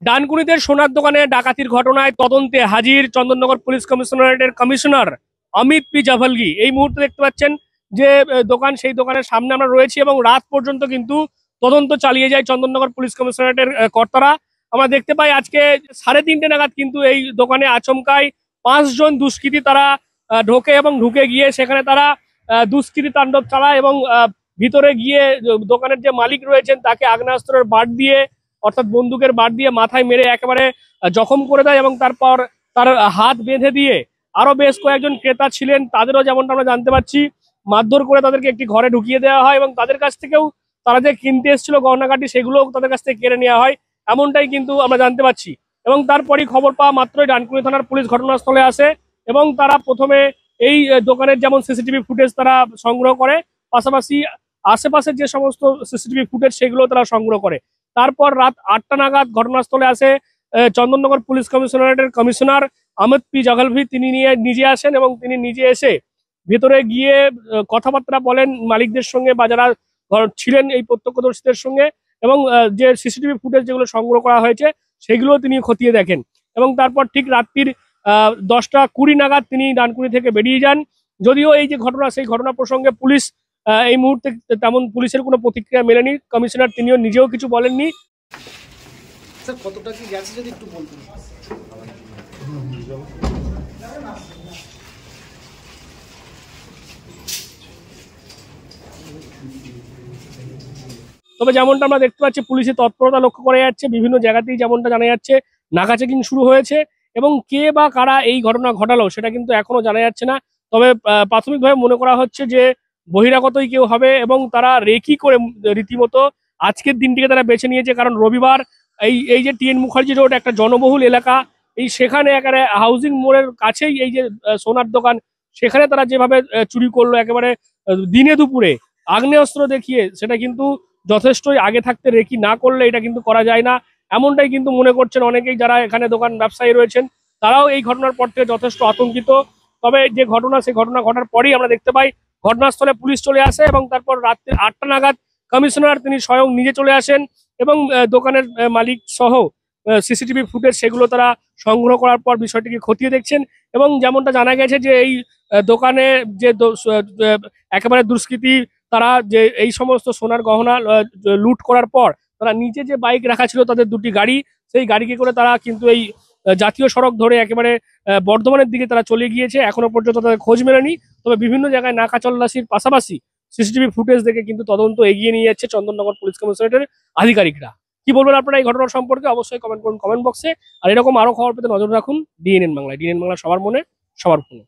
ডানকুনিতে সোনার দোকানে ডাকাতির ঘটনায় তদন্তে হাজির চন্দননগর পুলিশ কমিশনারেটের কমিশনার অমিত পি জাভালগি। এই মুহূর্তে দেখতে পাচ্ছেন যে দোকান, সেই দোকানের সামনে আমরা রয়েছি এবং রাত পর্যন্ত কিন্তু তদন্ত চালিয়ে যায় চন্দননগর পুলিশ কমিশনারেটের কর্তারা। আমরা দেখতে পাই আজকে 3:30 নাগাদ কিন্তু এই দোকানে আচমকায় 5 জন দুষ্কৃতী তারা ঢোকে এবং ঢুকে গিয়ে সেখানে তারা দুষ্কৃতী তাণ্ডব চালায় এবং ভিতরে গিয়ে দোকানের যে মালিক রয়েছেন তাকে আগ্নেয়াস্ত্রের বাট দিয়ে, অর্থাৎ বন্দুকের বাট দিয়ে মাথায় মেরে একেবারে জখম করে দেয় এবং তারপর তার হাত বেঁধে দিয়ে আরো বেশ কয়েকজন ক্রেতা ছিলেন তাদেরও যেমনটা আমরা জানতে পারছি মারধর করে তাদেরকে একটি ঘরে ঢুকিয়ে দেওয়া হয় এবং তাদের কাছ থেকেও তারা যে কিনতে এসেছিল গহনাগাটি সেগুলোও তাদের কাছ থেকে কেড়ে নেওয়া হয়, এমনটাই কিন্তু আমরা জানতে পারছি। এবং তারপরই খবর পাওয়া মাত্রই ডানকুনি থানার পুলিশ ঘটনাস্থলে আসে এবং তারা প্রথমে এই দোকানের যেমন সিসিটিভি ফুটেজ তারা সংগ্রহ করে, পাশাপাশি আশেপাশের যে সমস্ত সিসিটিভি ফুটেজ সেগুলো তারা সংগ্রহ করে। তারপর রাত 8টা নাগাদ ঘটনাস্থলে আসে চন্দননগর পুলিশ কমিশনারেটের কমিশনার অমিত পি জাভালগি। তিনি নিজে আসেন এবং তিনি নিজে এসে ভেতরে গিয়ে কথাবার্তা বলেন মালিকদের সঙ্গে বা যারা ছিলেন এই প্রত্যক্ষদর্শীদের সঙ্গে এবং যে সিসিটিভি ফুটেজ যেগুলো সংগ্রহ করা হয়েছে সেগুলো তিনি খতিয়ে দেখেন এবং তারপর ঠিক রাত্রির 10টা 20 নাগাদ তিনি ডানকুনি থেকে বেরিয়ে যান। যদিও এই যে ঘটনা, সেই ঘটনা প্রসঙ্গে পুলিশ এই মুহূর্তে তেমন পুলিশের কোনো প্রতিক্রিয়া মেলেনি। কমিশনার তিনিও নিজেও কিছু বলেননি। স্যার কতটা কি গেছে যদি একটু বলতেন। তবে যেমনটা আমরা দেখতে পাচ্ছি পুলিশের তৎপরতা লক্ষ্য করা যাচ্ছে, বিভিন্ন জায়গাতেই যেমনটা জানা যাচ্ছে নাকা চেকিং শুরু হয়েছে এবং কে বা কারা এই ঘটনা ঘটালো সেটা কিন্তু এখনো জানা যাচ্ছে না। তবে প্রাথমিকভাবে মনে করা হচ্ছে যে বহিরাগতই কেউ হবে এবং তারা রেকি করে রীতিমতো আজকের দিনটিকে তারা বেছে নিয়েছে, কারণ রবিবার এই যে টিএন মুখার্জি রোড একটা জনবহুল এলাকা, এই সেখানে একেবারে হাউজিং মোড়ের কাছেই এই যে সোনার দোকান, সেখানে তারা যেভাবে চুরি করলো একেবারে দিনে দুপুরে আগ্নেয়াস্ত্র দেখিয়ে, সেটা কিন্তু যথেষ্টই আগে থাকতে রেকি না করলে এটা কিন্তু করা যায় না, এমনটাই কিন্তু মনে করছেন অনেকেই যারা এখানে দোকান ব্যবসায়ী রয়েছেন। তারাও এই ঘটনার পর থেকে যথেষ্ট আতঙ্কিত। তবে যে ঘটনা, সেই ঘটনা ঘটার পরই আমরা দেখতে পাই ঘটনাস্থলে পুলিশ চলে আসে এবং তারপর রাত্রি 8টা নাগাদ কমিশনার তিনি স্বয়ং নিজে চলে আসেন এবং দোকানের মালিক সহ সিসিটিভি ফুটেজ সেগুলো তারা সংগ্রহ করার পর বিষয়টিকে খতিয়ে দেখছেন এবং যেমনটা জানা গেছে যে এই দোকানে যে একেবারে দুষ্কৃতী তারা যে এই সমস্ত সোনার গহনা লুট করার পর তারা নিচে যে বাইক রাখা ছিল তাদের 2টি গাড়ি, সেই গাড়িকে করে তারা কিন্তু এই জাতীয় সড়ক ধরে একেবারে বর্ধমানের দিকে তারা চলে গিয়েছে। এখনো পর্যন্ত তাদের খোঁজ মেলেনি। তবে বিভিন্ন জায়গায় নাকা তল্লাশির পাশাপাশি সিসিটিভি ফুটেজ দেখে কিন্তু তদন্ত এগিয়ে নিয়ে যাচ্ছে চন্দননগর পুলিশ কমিশনারেটের আধিকারিকরা। কি বলবেন আপনারা এই ঘটনার সম্পর্কে অবশ্যই কমেন্ট করুন কমেন্ট বক্সে। আর এরকম আরো খবর পেতে নজর রাখুন ডিএনএন বাংলায়। ডিএনএন বাংলা সবার মনে সবার ফোনে।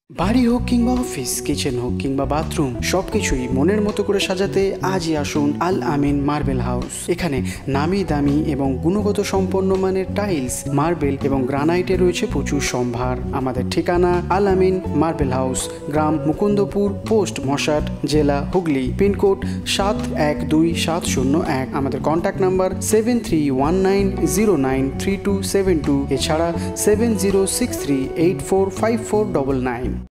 বাড়ি হোক কিংবা অফিস, কিচেন হোক কিংবা বাথরুম, সবকিছুই মনের মতো করে সাজাতে আজই আসুন আল আমিন মার্বেল হাউস। এখানে নামি দামি এবং গুণগত সম্পন্ন মানের টাইলস, মার্বেল এবং গ্রানাইটে রয়েছে প্রচুর সম্ভার। আমাদের ঠিকানা আল আমিন মার্বেল হাউস, গ্রাম মুকুন্দপুর, পোস্ট মশাট, জেলা হুগলি, পিনকোড 712701। আমাদের কন্ট্যাক্ট নাম্বার 7319093272, এছাড়া 7063845499।